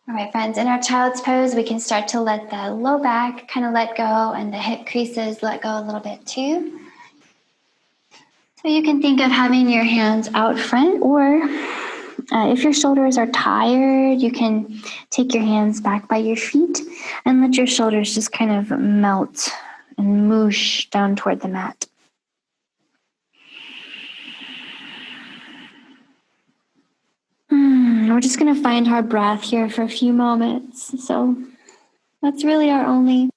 All right, friends, in our child's pose, we can start to let the low back kind of let go and the hip creases let go a little bit too. So you can think of having your hands out front, or if your shoulders are tired, you can take your hands back by your feet and let your shoulders just kind of melt and moosh down toward the mat. We're just going to find our breath here for a few moments. So that's really our only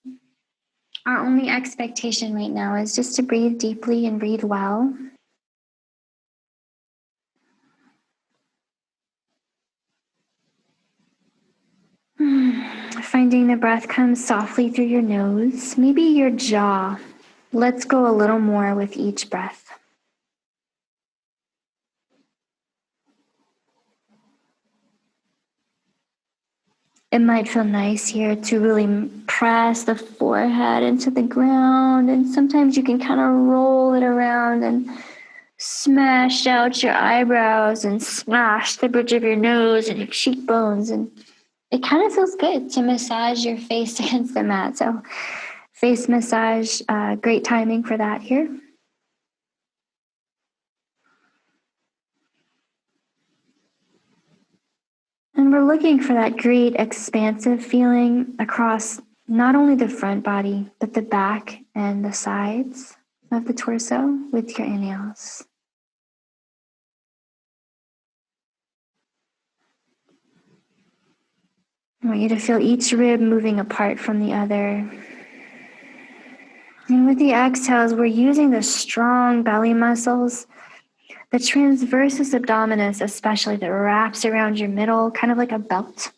expectation right now, is just to breathe deeply and breathe well. Finding the breath come softly through your nose. Maybe your jaw lets go a little more with each breath. It might feel nice here to really press the forehead into the ground, and sometimes you can kind of roll it around and smash out your eyebrows and smash the bridge of your nose and your cheekbones, and it kind of feels good to massage your face against the mat. So face massage, great timing for that here. And we're looking for that great expansive feeling across not only the front body, but the back and the sides of the torso with your inhales. I want you to feel each rib moving apart from the other. And with the exhales, we're using the strong belly muscles, the transversus abdominis especially, that wraps around your middle, kind of like a belt.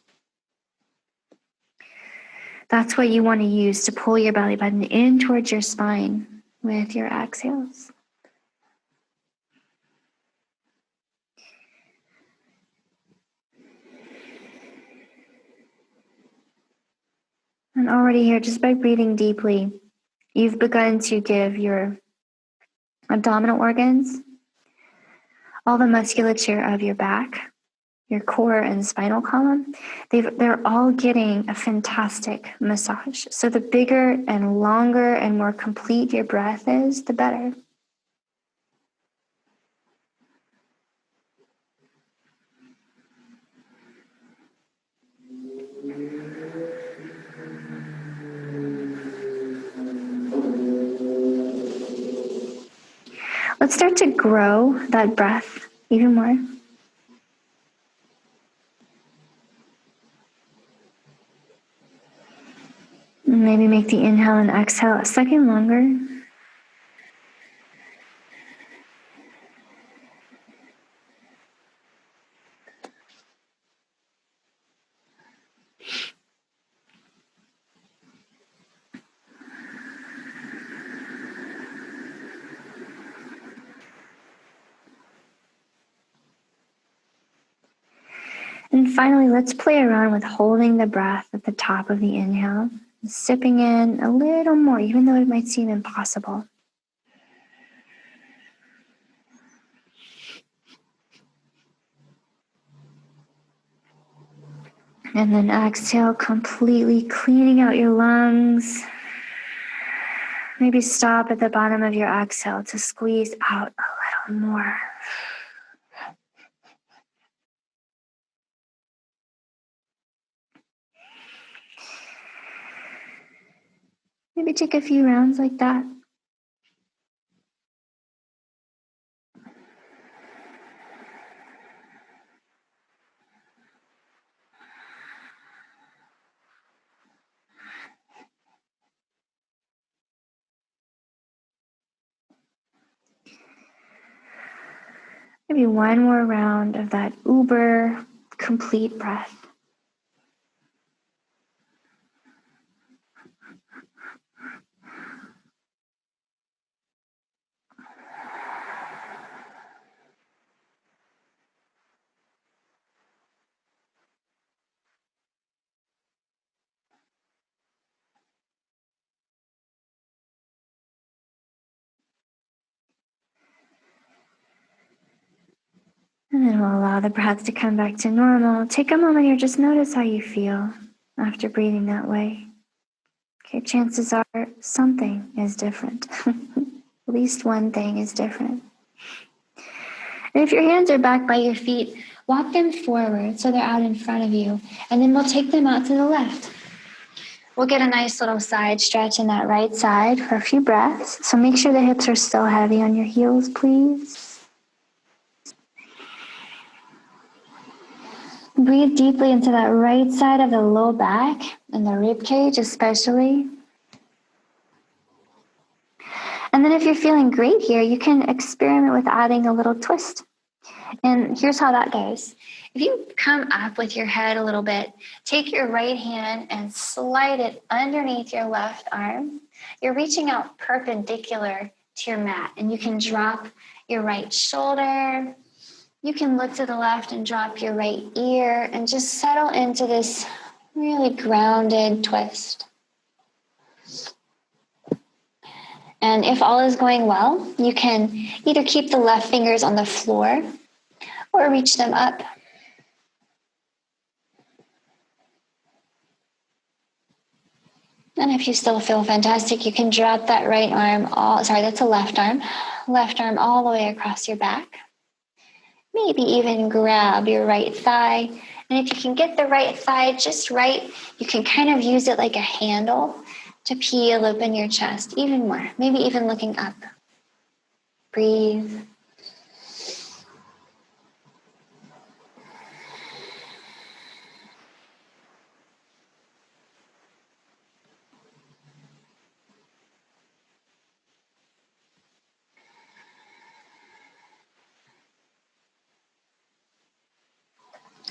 That's what you want to use to pull your belly button in towards your spine with your exhales. And already here, just by breathing deeply, you've begun to give your abdominal organs, all the musculature of your back, your core and spinal column, they're all getting a fantastic massage. So the bigger and longer and more complete your breath is, the better. Let's start to grow that breath even more. Maybe make the inhale and exhale a second longer. And finally, let's play around with holding the breath at the top of the inhale, sipping in a little more, even though it might seem impossible. And then exhale, completely cleaning out your lungs. Maybe stop at the bottom of your exhale to squeeze out a little more. Maybe take a few rounds like that. Maybe one more round of that uber complete breath. And then we'll allow the breath to come back to normal. Take a moment here, just notice how you feel after breathing that way. Okay, chances are something is different. At least one thing is different. And if your hands are back by your feet, walk them forward so they're out in front of you. And then we'll take them out to the left. We'll get a nice little side stretch in that right side for a few breaths. So make sure the hips are still heavy on your heels, please. Breathe deeply into that right side of the low back and the rib cage especially. And then if you're feeling great here, you can experiment with adding a little twist. And here's how that goes. If you come up with your head a little bit, take your right hand and slide it underneath your left arm. You're reaching out perpendicular to your mat, and you can drop your right shoulder. You can look to the left and drop your right ear and just settle into this really grounded twist. And if all is going well, you can either keep the left fingers on the floor or reach them up. And if you still feel fantastic, you can drop that right arm, that's a left arm all the way across your back. Maybe even grab your right thigh. And if you can get the right thigh just right, you can kind of use it like a handle to peel open your chest even more, maybe even looking up. Breathe.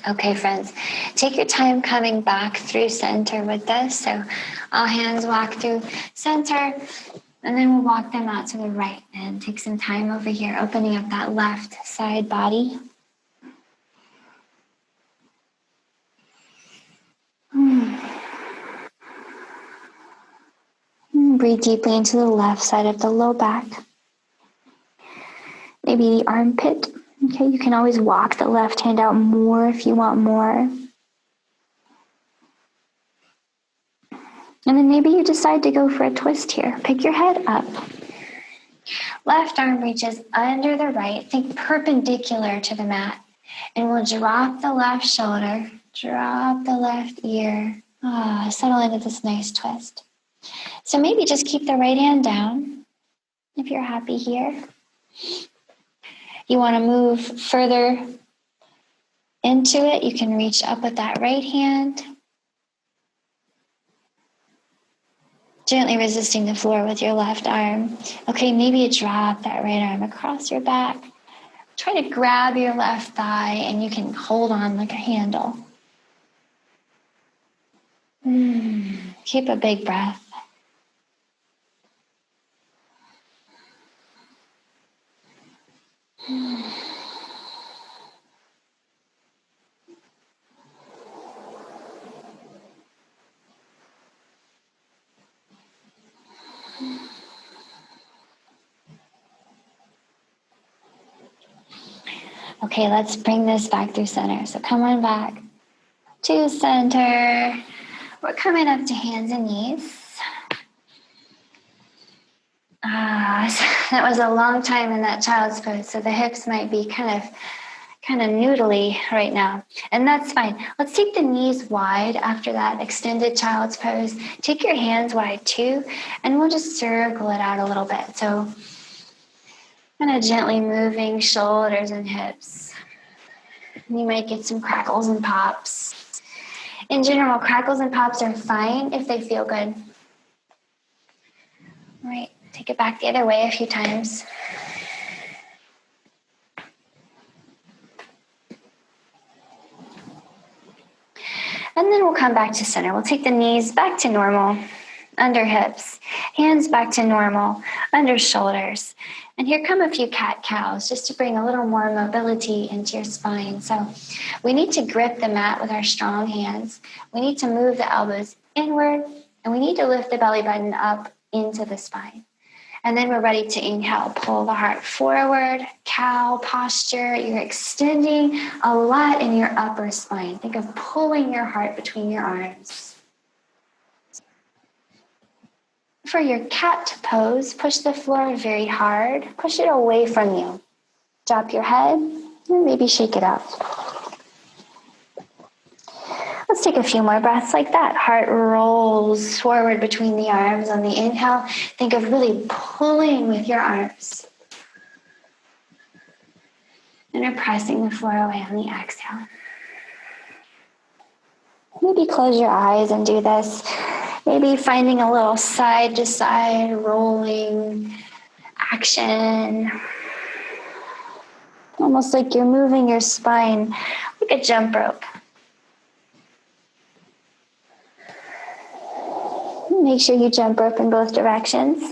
Okay, friends, take your time coming back through center with this. So all hands walk through center, and then we'll walk them out to the right and take some time over here, opening up that left side body. Breathe deeply into the left side of the low back. Maybe the armpit. Okay, you can always walk the left hand out more if you want more. And then maybe you decide to go for a twist here. Pick your head up. Left arm reaches under the right. Think perpendicular to the mat. And we'll drop the left shoulder, drop the left ear. Settle into this nice twist. So maybe just keep the right hand down if you're happy here. You want to move further into it, you can reach up with that right hand. Gently resisting the floor with your left arm. Okay, maybe you drop that right arm across your back. Try to grab your left thigh and you can hold on like a handle. Keep a big breath. Okay, let's bring this back through center. So come on back to center. We're coming up to hands and knees. That was a long time in that child's pose, so the hips might be kind of noodly right now, and that's fine. Let's take the knees wide after that extended child's pose. Take your hands wide too, and we'll just circle it out a little bit. So kind of gently moving shoulders and hips. You might get some crackles and pops. In general, crackles and pops are fine if they feel good. All right, take it back the other way a few times. And then we'll come back to center. We'll take the knees back to normal, under hips, hands back to normal, under shoulders. And here come a few cat-cows just to bring a little more mobility into your spine. So we need to grip the mat with our strong hands. We need to move the elbows inward, and we need to lift the belly button up into the spine. And then we're ready to inhale. Pull the heart forward, cow posture. You're extending a lot in your upper spine. Think of pulling your heart between your arms. For your cat pose, push the floor very hard. Push it away from you. Drop your head and maybe shake it out. Let's take a few more breaths like that. Heart rolls forward between the arms on the inhale. Think of really pulling with your arms. And you're pressing the floor away on the exhale. Maybe close your eyes and do this. Maybe finding a little side to side rolling action. Almost like you're moving your spine like a jump rope. Make sure you jump rope in both directions.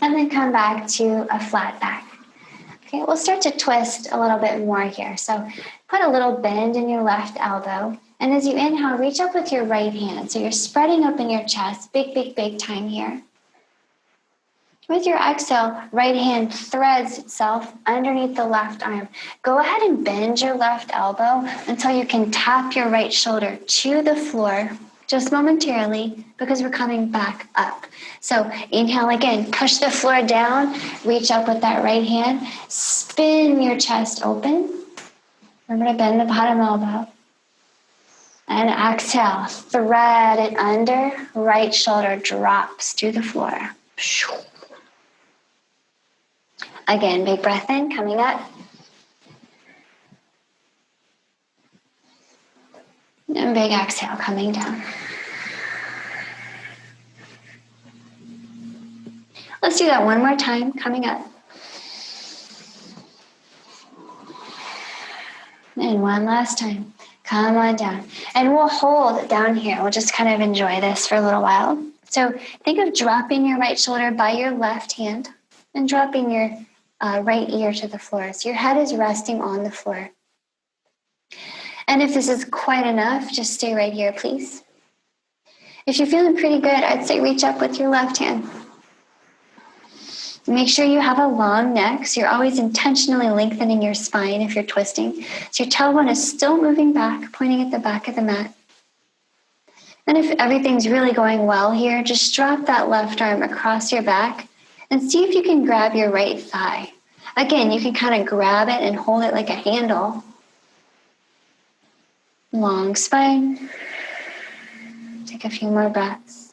And then come back to a flat back. Okay, we'll start to twist a little bit more here. So put a little bend in your left elbow. And as you inhale, reach up with your right hand. So you're spreading open your chest. Big, big, big time here. With your exhale, right hand threads itself underneath the left arm. Go ahead and bend your left elbow until you can tap your right shoulder to the floor just momentarily because we're coming back up. So inhale again, push the floor down, reach up with that right hand, spin your chest open. Remember to bend the bottom elbow. And exhale, thread it under, right shoulder drops to the floor. Again, big breath in, coming up. And big exhale, coming down. Let's do that one more time, coming up. And one last time, come on down. And we'll hold down here. We'll just kind of enjoy this for a little while. So think of dropping your right shoulder by your left hand and dropping your right ear to the floor. So your head is resting on the floor. And if this is quite enough, just stay right here, please. If you're feeling pretty good, I'd say reach up with your left hand. Make sure you have a long neck, so you're always intentionally lengthening your spine if you're twisting. So your tailbone is still moving back, pointing at the back of the mat. And if everything's really going well here, just drop that left arm across your back and see if you can grab your right thigh. Again, you can kind of grab it and hold it like a handle. Long spine. Take a few more breaths.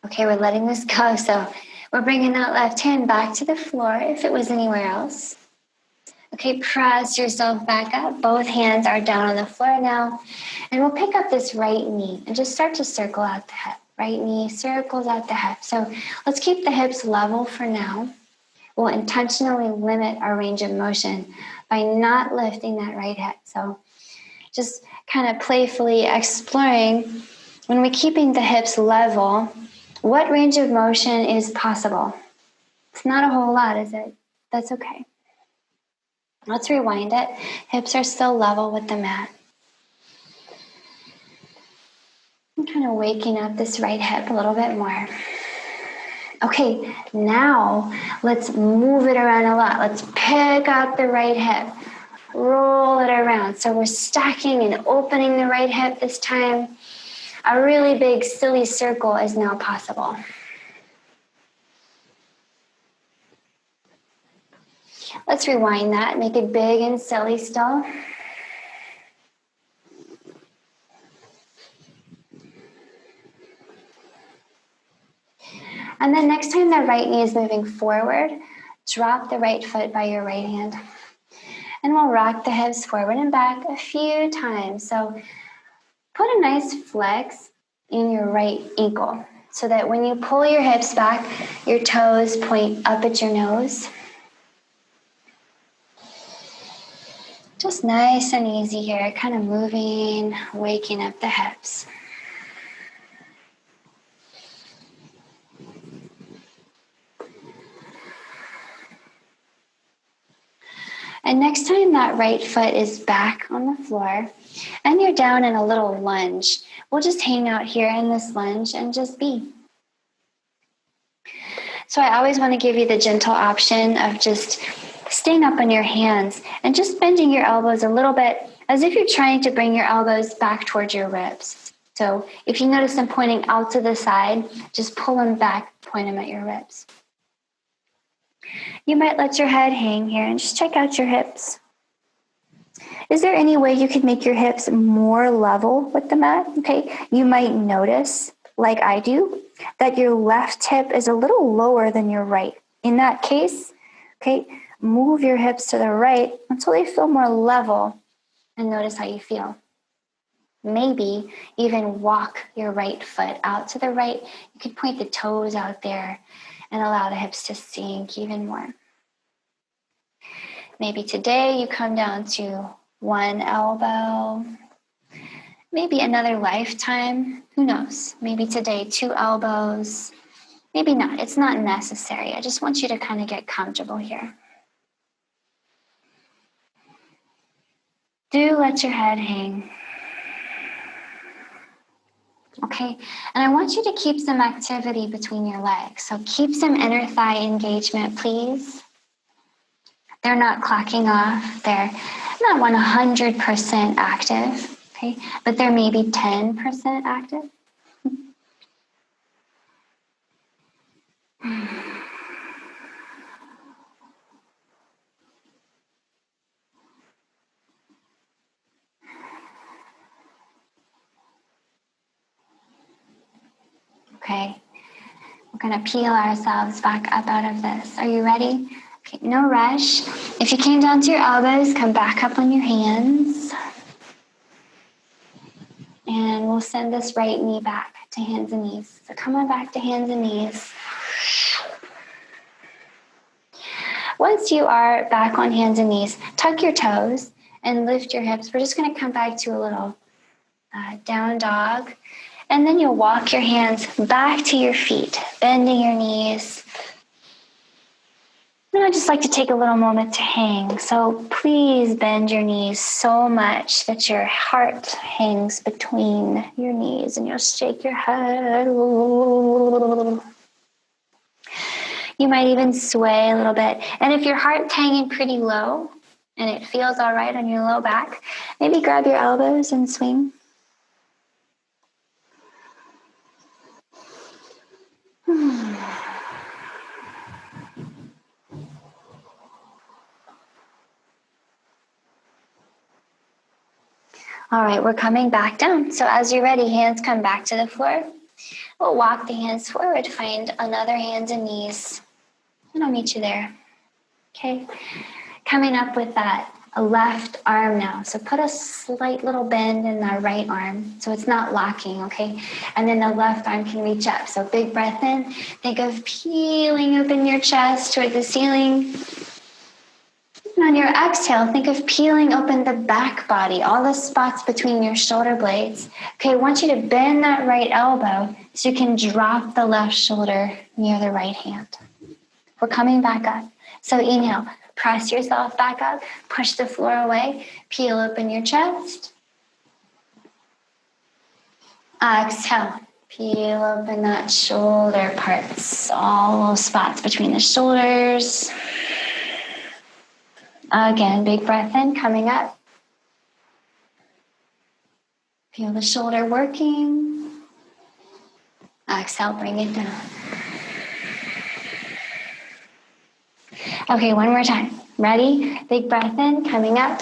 Okay, we're letting this go. So we're bringing that left hand back to the floor if it was anywhere else. Okay, press yourself back up. Both hands are down on the floor now. And we'll pick up this right knee and just start to circle out the hip. Right knee circles out the hip. So let's keep the hips level for now. We'll intentionally limit our range of motion by not lifting that right hip. So just kind of playfully exploring, when we're keeping the hips level, what range of motion is possible? It's not a whole lot, is it? That's okay. Let's rewind it. Hips are still level with the mat. I'm kind of waking up this right hip a little bit more. Okay, now let's move it around a lot. Let's pick up the right hip. Roll it around. So we're stacking and opening the right hip this time. A really big silly circle is now possible. Let's rewind that. Make it big and silly still. And then next time the right knee is moving forward, drop the right foot by your right hand. And we'll rock the hips forward and back a few times. So put a nice flex in your right ankle so that when you pull your hips back, your toes point up at your nose. Just nice and easy here, kind of moving, waking up the hips. And next time that right foot is back on the floor and you're down in a little lunge, we'll just hang out here in this lunge and just be. So I always want to give you the gentle option of just staying up on your hands and just bending your elbows a little bit as if you're trying to bring your elbows back towards your ribs. So if you notice them pointing out to the side, just pull them back, point them at your ribs. You might let your head hang here and just check out your hips. Is there any way you could make your hips more level with the mat? Okay, you might notice, like I do, that your left hip is a little lower than your right. In that case, okay, move your hips to the right until they feel more level and notice how you feel. Maybe even walk your right foot out to the right. You could point the toes out there and allow the hips to sink even more. Maybe today you come down to one elbow. Maybe another lifetime, who knows? Maybe today 2 elbows. Maybe not. It's not necessary. I just want you to kind of get comfortable here. Do let your head hang. Okay, and I want you to keep some activity between your legs. So keep some inner thigh engagement, please. They're not clocking off. They're not 100% active, okay? But they're maybe 10% active. Okay, we're gonna peel ourselves back up out of this. Are you ready? Okay, no rush. If you came down to your elbows, come back up on your hands. And we'll send this right knee back to hands and knees. So come on back to hands and knees. Once you are back on hands and knees, tuck your toes and lift your hips. We're just gonna come back to a little down dog. And then you'll walk your hands back to your feet, bending your knees. And I just like to take a little moment to hang. So please bend your knees so much that your heart hangs between your knees and you'll shake your head. You might even sway a little bit. And if your heart's hanging pretty low and it feels all right on your low back, maybe grab your elbows and swing. All right, we're coming back down. So as you're ready, hands come back to the floor. We'll walk the hands forward, find another hands and knees, and I'll meet you there. Okay, coming up with that left arm now. So put a slight little bend in the right arm so it's not locking, okay? And then the left arm can reach up. So big breath in. Think of peeling open your chest toward the ceiling. And on your exhale, think of peeling open the back body, all the spots between your shoulder blades. Okay, I want you to bend that right elbow so you can drop the left shoulder near the right hand. We're coming back up. So inhale, press yourself back up, push the floor away, peel open your chest. Exhale, peel open that shoulder parts, all those spots between the shoulders. Again, big breath in, coming up. Feel the shoulder working. Exhale, bring it down. Okay, one more time. Ready? Big breath in, coming up.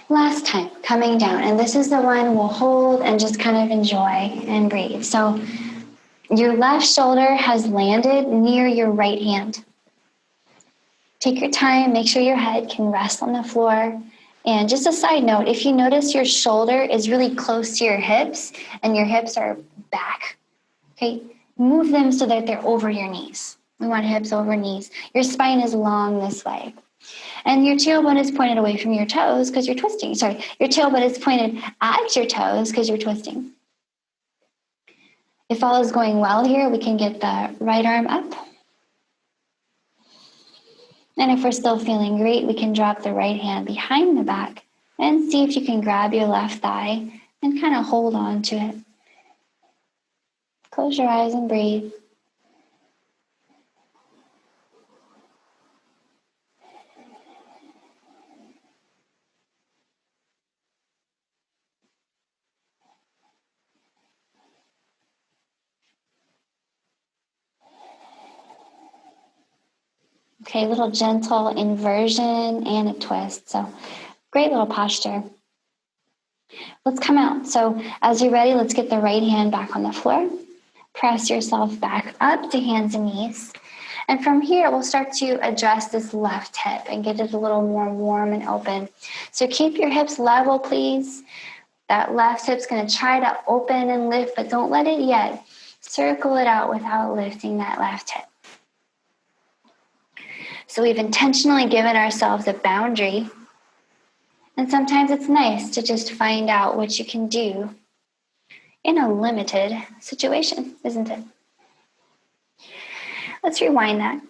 Last time, coming down. And this is the one we'll hold and just kind of enjoy and breathe. So your left shoulder has landed near your right hand. Take your time, make sure your head can rest on the floor. And just a side note, if you notice your shoulder is really close to your hips and your hips are back, okay, move them so that they're over your knees. We want hips over knees. Your spine is long this way. And your tailbone is pointed away from your toes because you're twisting. Sorry, your tailbone is pointed at your toes because you're twisting. If all is going well here, we can get the right arm up. And if we're still feeling great, we can drop the right hand behind the back and see if you can grab your left thigh and kind of hold on to it. Close your eyes and breathe. Okay, a little gentle inversion and a twist. So great little posture. Let's come out. So as you're ready, let's get the right hand back on the floor. Press yourself back up to hands and knees. And from here, we'll start to address this left hip and get it a little more warm and open. So keep your hips level, please. That left hip's going to try to open and lift, but don't let it yet. Circle it out without lifting that left hip. So we've intentionally given ourselves a boundary. And sometimes it's nice to just find out what you can do in a limited situation, isn't it? Let's rewind that.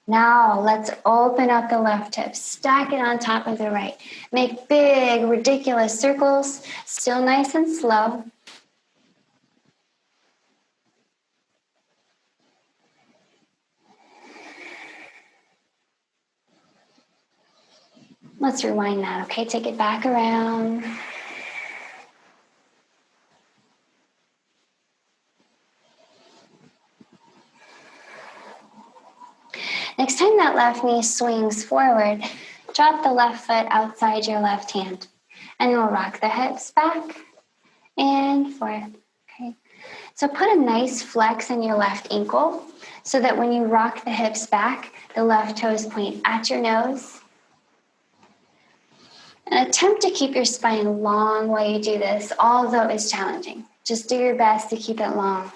Now let's open up the left hip, stack it on top of the right. Make big, ridiculous circles, still nice and slow. Let's rewind that, okay? Take it back around. Next time that left knee swings forward, drop the left foot outside your left hand. And we'll rock the hips back and forth. Okay. So put a nice flex in your left ankle so that when you rock the hips back, the left toes point at your nose. And attempt to keep your spine long while you do this, although it's challenging. Just do your best to keep it long.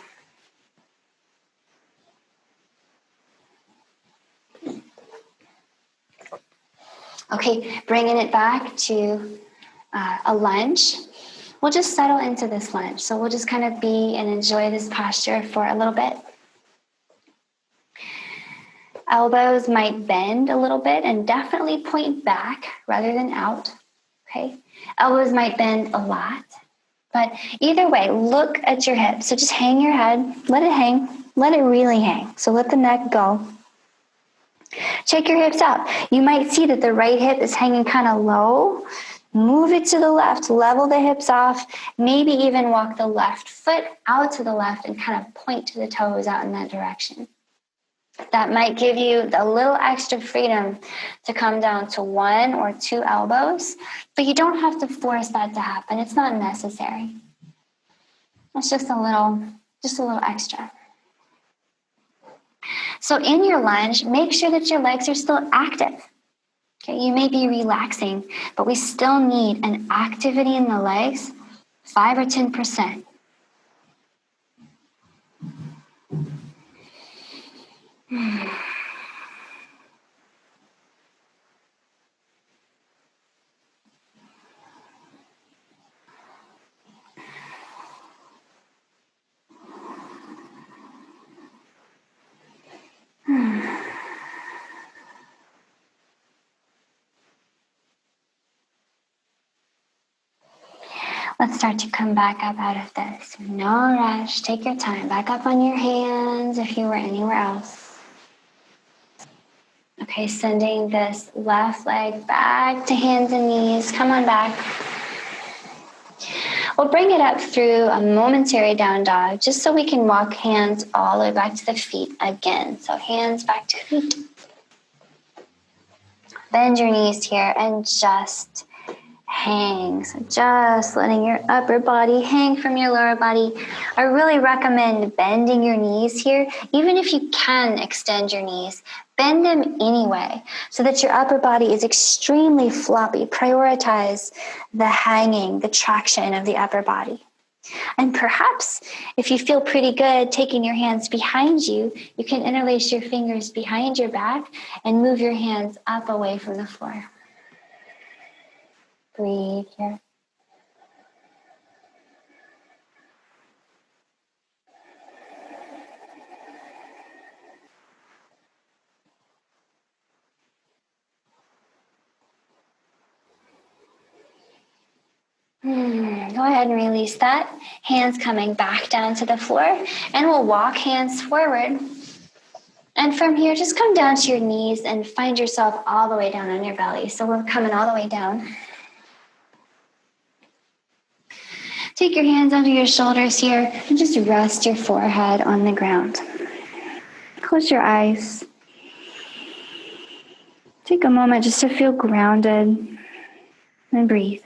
Okay, bringing it back to a lunge. We'll just settle into this lunge. So we'll just kind of be and enjoy this posture for a little bit. Elbows might bend a little bit and definitely point back rather than out. Okay, elbows might bend a lot. But either way, look at your hips. So just hang your head, let it hang, let it really hang. So let the neck go. Check your hips out. You might see that the right hip is hanging kind of low. Move it to the left, level the hips off, maybe even walk the left foot out to the left and kind of point to the toes out in that direction. That might give you a little extra freedom to come down to 1 or 2 elbows, but you don't have to force that to happen. It's not necessary. It's just a little extra. So in your lunge, make sure that your legs are still active. Okay, you may be relaxing, but we still need an activity in the legs, 5 or 10%. Let's start to come back up out of this. No rush. Take your time. Back up on your hands if you were anywhere else. Okay, sending this left leg back to hands and knees. Come on back. We'll bring it up through a momentary down dog just so we can walk hands all the way back to the feet again. So hands back to feet. Bend your knees here and just hang. So just letting your upper body hang from your lower body. I really recommend bending your knees here. Even if you can extend your knees, bend them anyway so that your upper body is extremely floppy. Prioritize the hanging, the traction of the upper body. And perhaps if you feel pretty good taking your hands behind you, you can interlace your fingers behind your back and move your hands up away from the floor. Breathe here. Go ahead and release that. Hands coming back down to the floor, and we'll walk hands forward. And from here, just come down to your knees and find yourself all the way down on your belly. So we're coming all the way down. Take your hands under your shoulders here and just rest your forehead on the ground. Close your eyes. Take a moment just to feel grounded and breathe.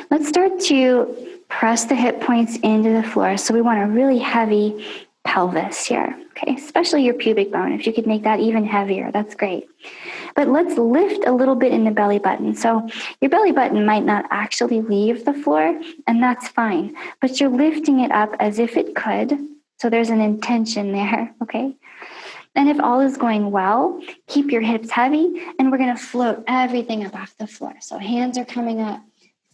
Let's start to press the hip points into the floor. So we want a really heavy pelvis here, okay? Especially your pubic bone. If you could make that even heavier, that's great. But let's lift a little bit in the belly button. So your belly button might not actually leave the floor, and that's fine. But you're lifting it up as if it could. So there's an intention there, okay? And if all is going well, keep your hips heavy, and we're going to float everything up off the floor. So hands are coming up,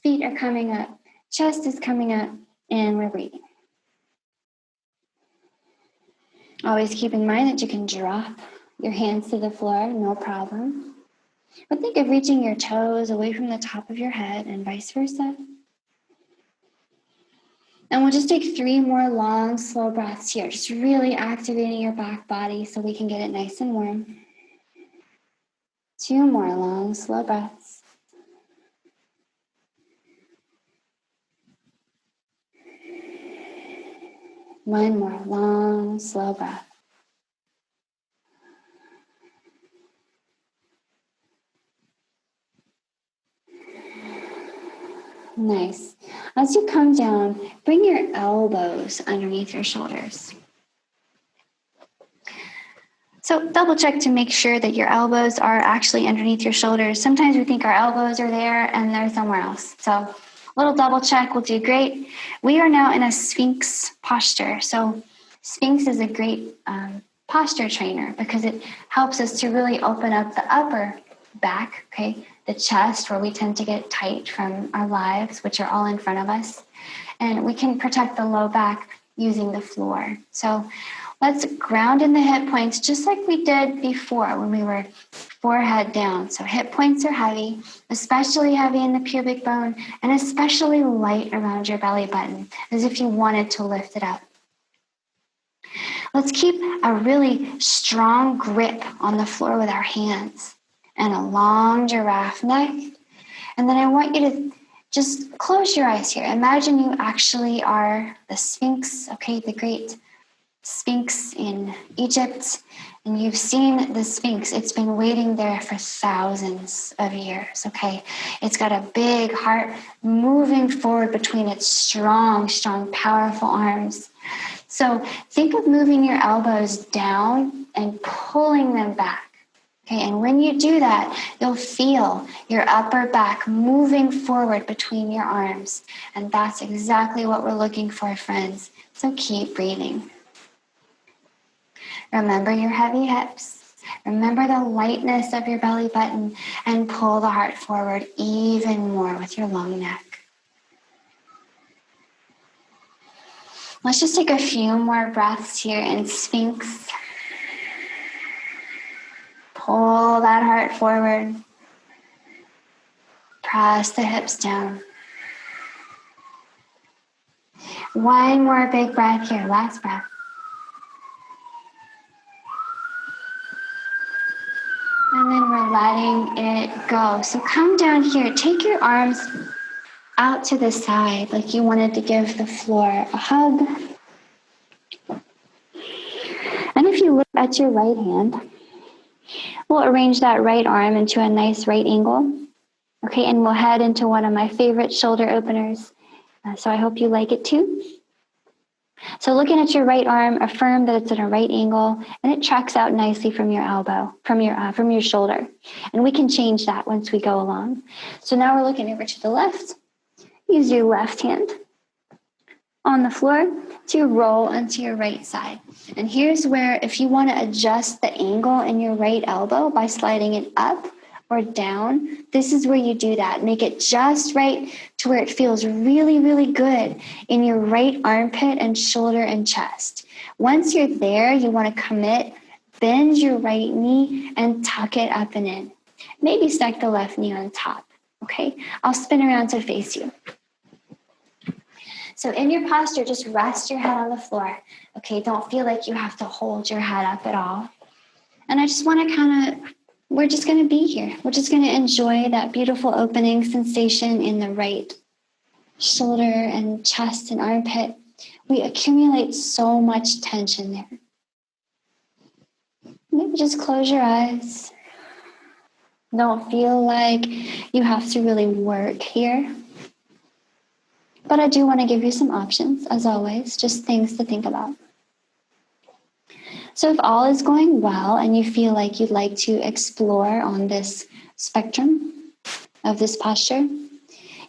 feet are coming up, chest is coming up, and we're breathing. Always keep in mind that you can drop your hands to the floor, no problem. But think of reaching your toes away from the top of your head and vice versa. And we'll just take 3 more long, slow breaths here, just really activating your back body so we can get it nice and warm. 2 more long, slow breaths. One more long, slow breath. Nice. As you come down, bring your elbows underneath your shoulders. So double check to make sure that your elbows are actually underneath your shoulders. Sometimes we think our elbows are there and they're somewhere else. So a little double check will do great. We are now in a Sphinx posture. So Sphinx is a great posture trainer because it helps us to really open up the upper back, okay, the chest where we tend to get tight from our lives, which are all in front of us. And we can protect the low back using the floor. So let's ground in the hip points just like we did before when we were forehead down. So hip points are heavy, especially heavy in the pubic bone, and especially light around your belly button, as if you wanted to lift it up. Let's keep a really strong grip on the floor with our hands and a long giraffe neck. And then I want you to just close your eyes here. Imagine you actually are the Sphinx, okay, the great Sphinx in Egypt. And you've seen the Sphinx. It's been waiting there for thousands of years, okay? It's got a big heart moving forward between its strong, powerful arms. So think of moving your elbows down and pulling them back. Okay, and when you do that, you'll feel your upper back moving forward between your arms. And that's exactly what we're looking for, friends. So keep breathing. Remember your heavy hips. Remember the lightness of your belly button, and pull the heart forward even more with your long neck. Let's just take a few more breaths here in Sphinx. Pull that heart forward. Press the hips down. One more big breath here, last breath. And then we're letting it go. So come down here. Take your arms out to the side like you wanted to give the floor a hug. And if you look at your right hand, We'll arrange that right arm into a nice right angle. Okay, and we'll head into one of my favorite shoulder openers. So I hope you like it too. So looking at your right arm, affirm that it's at a right angle and it tracks out nicely from your elbow, from your shoulder. And we can change that once we go along. So now we're looking over to the left. Use your left hand on the floor to roll onto your right side. And here's where, if you want to adjust the angle in your right elbow by sliding it up or down, this is where you do that. Make it just right to where it feels really, really good in your right armpit and shoulder and chest. Once you're there, you want to commit, bend your right knee and tuck it up and in. Maybe stack the left knee on top, okay? I'll spin around to face you. So in your posture, just rest your head on the floor. Okay, don't feel like you have to hold your head up at all. And I just want to we're just going to be here. We're just going to enjoy that beautiful opening sensation in the right shoulder and chest and armpit. We accumulate so much tension there. Maybe just close your eyes. Don't feel like you have to really work here. But I do want to give you some options, as always, just things to think about. So if all is going well and you feel like you'd like to explore on this spectrum of this posture,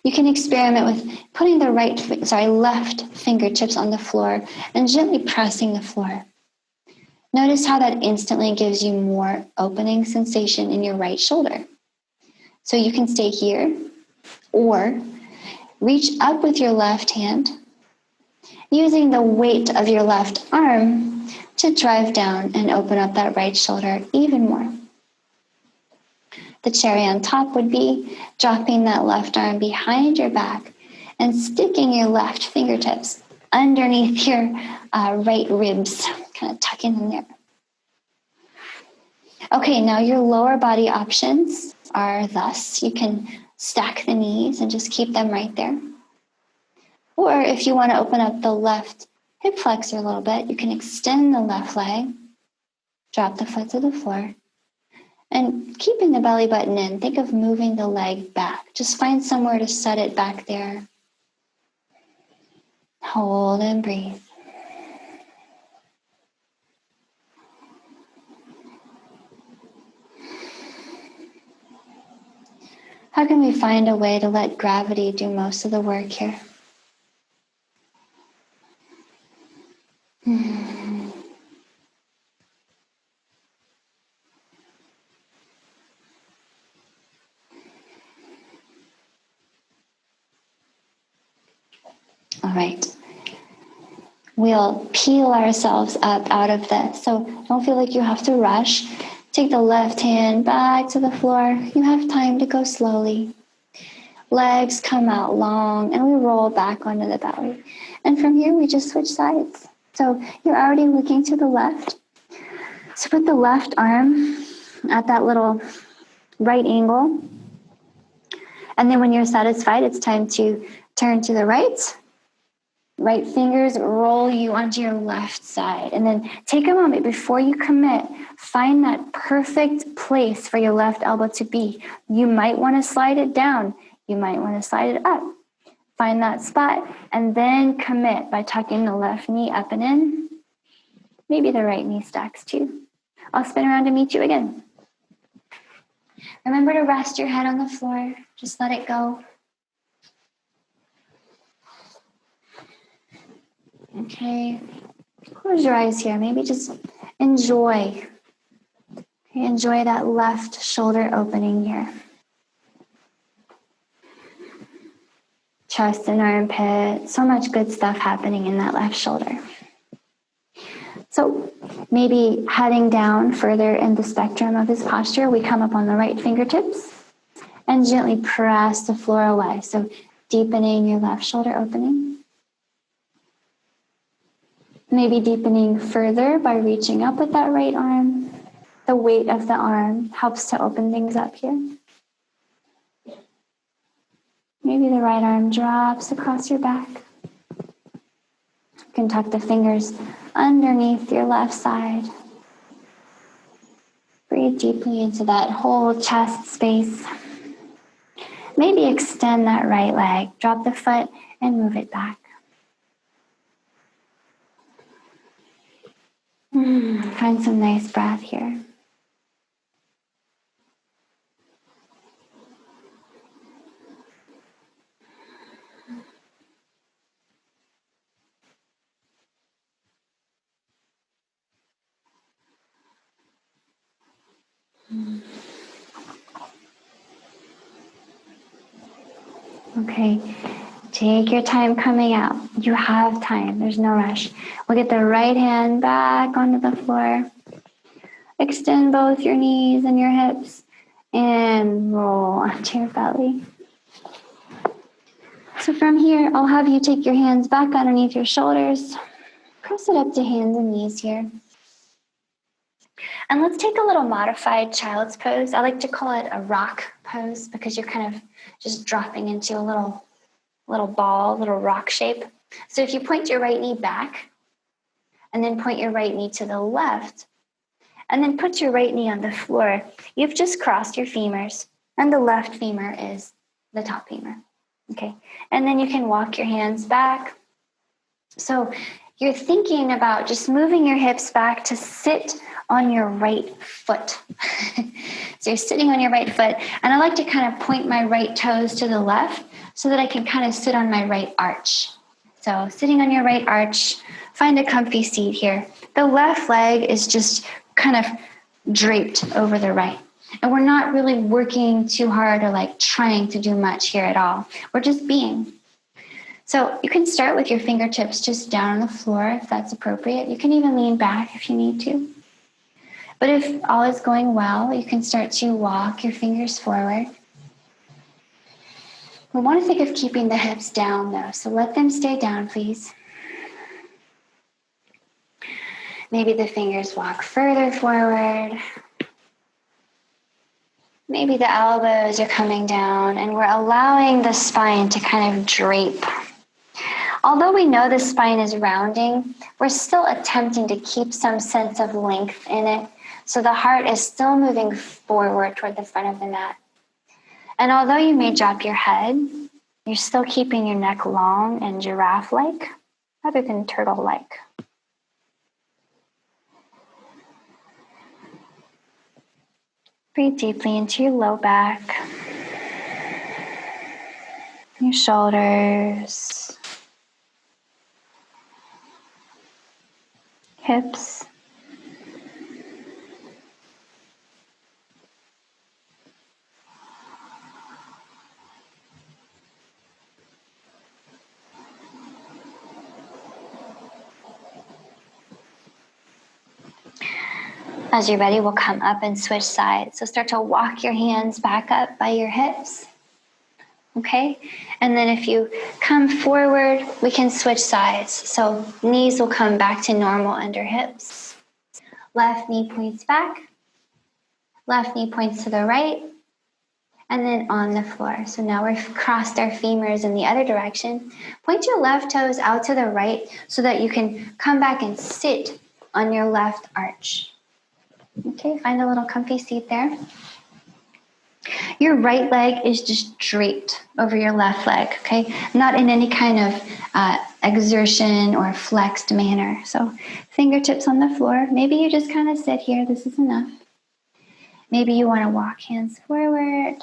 you can experiment with putting the left fingertips on the floor and gently pressing the floor. Notice how that instantly gives you more opening sensation in your right shoulder. So you can stay here or reach up with your left hand, using the weight of your left arm to drive down and open up that right shoulder even more. The cherry on top would be dropping that left arm behind your back and sticking your left fingertips underneath your right ribs, kind of tucking in there. Okay, now your lower body options are thus. You can stack the knees and just keep them right there. Or if you want to open up the left hip flexor a little bit, you can extend the left leg, drop the foot to the floor, and keeping the belly button in, think of moving the leg back. Just find somewhere to set it back there. Hold and breathe. How can we find a way to let gravity do most of the work here? All right. We'll peel ourselves up out of this. So don't feel like you have to rush. Take the left hand back to the floor. You have time to go slowly. Legs come out long and we roll back onto the belly. And from here, we just switch sides. So you're already looking to the left. So put the left arm at that little right angle. And then when you're satisfied, it's time to turn to the right. Right fingers roll you onto your left side. And then take a moment before you commit. Find that perfect place for your left elbow to be. You might want to slide it down. You might want to slide it up. Find that spot and then commit by tucking the left knee up and in. Maybe the right knee stacks too. I'll spin around to meet you again. Remember to rest your head on the floor. Just let it go. Okay. Close your eyes here. Maybe just enjoy. Okay, enjoy that left shoulder opening here. Chest and armpit. So much good stuff happening in that left shoulder. So maybe heading down further in the spectrum of this posture, we come up on the right fingertips and gently press the floor away. So deepening your left shoulder opening. Maybe deepening further by reaching up with that right arm. The weight of the arm helps to open things up here. Maybe the right arm drops across your back. You can tuck the fingers underneath your left side. Breathe Breathe deeply into that whole chest space. Maybe extend that right leg. Drop the foot and move it back. Find some nice breath here. Okay, take your time coming out. You have time, there's no rush. We'll get the right hand back onto the floor. Extend both your knees and your hips and roll onto your belly. So from here, I'll have you take your hands back underneath your shoulders. Press it up to hands and knees here. And let's take a little modified child's pose. I like to call it a rock pose because you're kind of just dropping into a little ball, little rock shape. So if you point your right knee back and then point your right knee to the left and then put your right knee on the floor, you've just crossed your femurs and the left femur is the top femur. Okay, and then you can walk your hands back. So you're thinking about just moving your hips back to sit on your right foot. So you're sitting on your right foot, and I like to kind of point my right toes to the left so that I can kind of sit on my right arch. So sitting on your right arch, find a comfy seat here. The left leg is just kind of draped over the right. And we're not really working too hard or like trying to do much here at all. We're just being. So you can start with your fingertips just down on the floor if that's appropriate. You can even lean back if you need to. But if all is going well, you can start to walk your fingers forward. We want to think of keeping the hips down though, so let them stay down, please. Maybe the fingers walk further forward. Maybe the elbows are coming down and we're allowing the spine to kind of drape. Although we know the spine is rounding, we're still attempting to keep some sense of length in it. So the heart is still moving forward toward the front of the mat. And although you may drop your head, you're still keeping your neck long and giraffe-like rather than turtle-like. Breathe deeply into your low back, your shoulders, hips. As you're ready, we'll come up and switch sides. So start to walk your hands back up by your hips. Okay? And then if you come forward, we can switch sides. So knees will come back to normal under hips. Left knee points back. Left knee points to the right. And then on the floor. So now we've crossed our femurs in the other direction. Point your left toes out to the right so that you can come back and sit on your left arch. Okay, find a little comfy seat there. Your right leg is just draped over your left leg, okay? Not in any kind of exertion or flexed manner. So fingertips on the floor. Maybe you just kind of sit here. This is enough. Maybe you want to walk hands forward.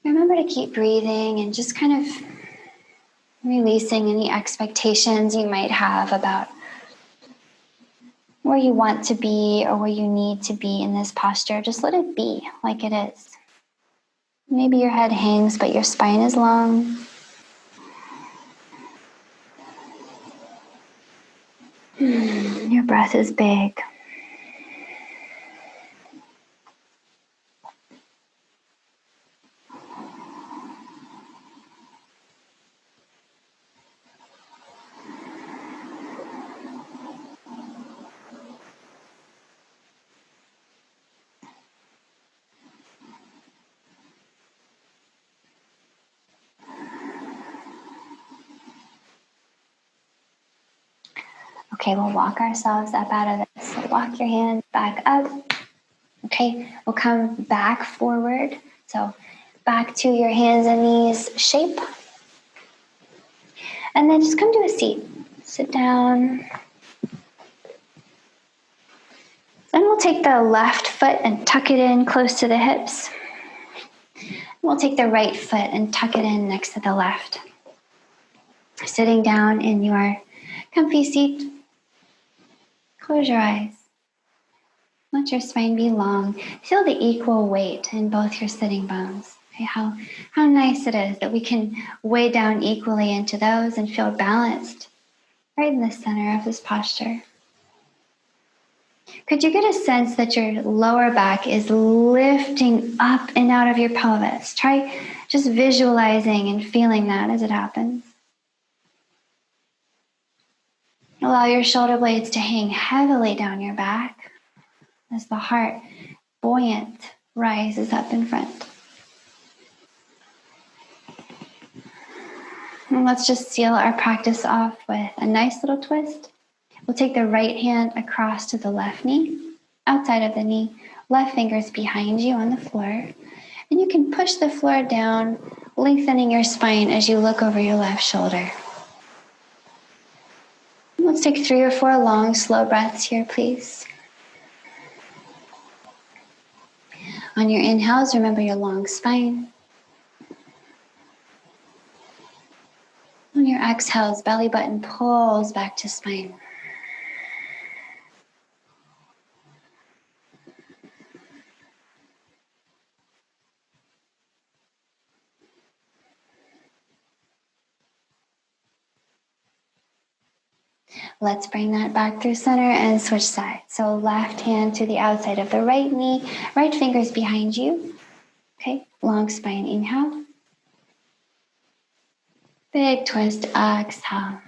Remember to keep breathing and just kind of releasing any expectations you might have about where you want to be or where you need to be in this posture. Just let it be like it is. Maybe your head hangs, but your spine is long. Your breath is big. Okay, we'll walk ourselves up out of this. So walk your hands back up. Okay, we'll come back forward. So back to your hands and knees shape. And then just come to a seat. Sit down. Then we'll take the left foot and tuck it in close to the hips. We'll take the right foot and tuck it in next to the left. Sitting down in your comfy seat, close your eyes. Let your spine be long. Feel the equal weight in both your sitting bones. Okay, how nice it is that we can weigh down equally into those and feel balanced right in the center of this posture. Could you get a sense that your lower back is lifting up and out of your pelvis? Try just visualizing and feeling that as it happens. Allow your shoulder blades to hang heavily down your back as the heart, buoyant, rises up in front. And let's just seal our practice off with a nice little twist. We'll take the right hand across to the left knee, outside of the knee, left fingers behind you on the floor. And you can push the floor down, lengthening your spine as you look over your left shoulder. Let's take 3 or 4 long, slow breaths here, please. On your inhales, remember your long spine. On your exhales, belly button pulls back to spine. Let's bring that back through center and switch sides. So left hand to the outside of the right knee, right fingers behind you. Okay, long spine, inhale. Big twist, exhale.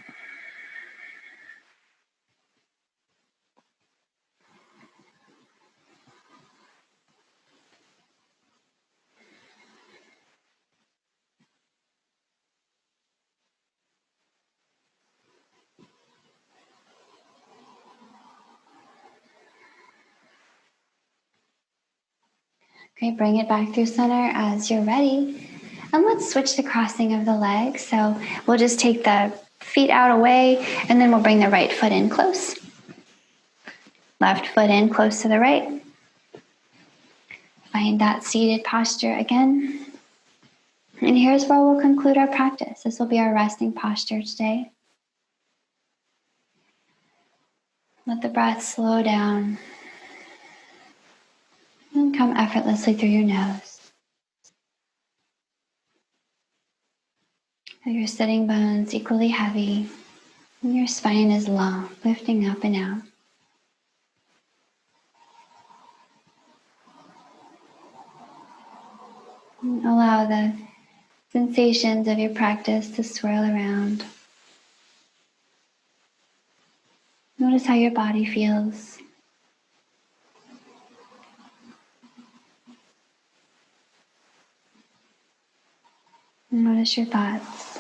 Okay, bring it back through center as you're ready. And let's switch the crossing of the legs. So we'll just take the feet out away, and then we'll bring the right foot in close. Left foot in close to the right. Find that seated posture again. And here's where we'll conclude our practice. This will be our resting posture today. Let the breath slow down and come effortlessly through your nose. Your sitting bones equally heavy, and your spine is long, lifting up and out. And allow the sensations of your practice to swirl around. Notice how your body feels. Notice your thoughts.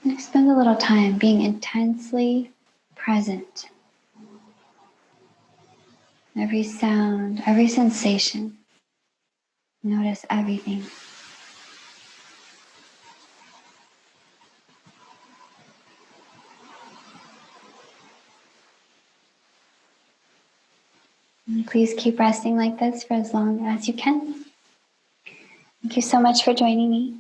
And spend a little time being intensely present. Every sound, every sensation. Notice everything. And please keep resting like this for as long as you can. Thank you so much for joining me.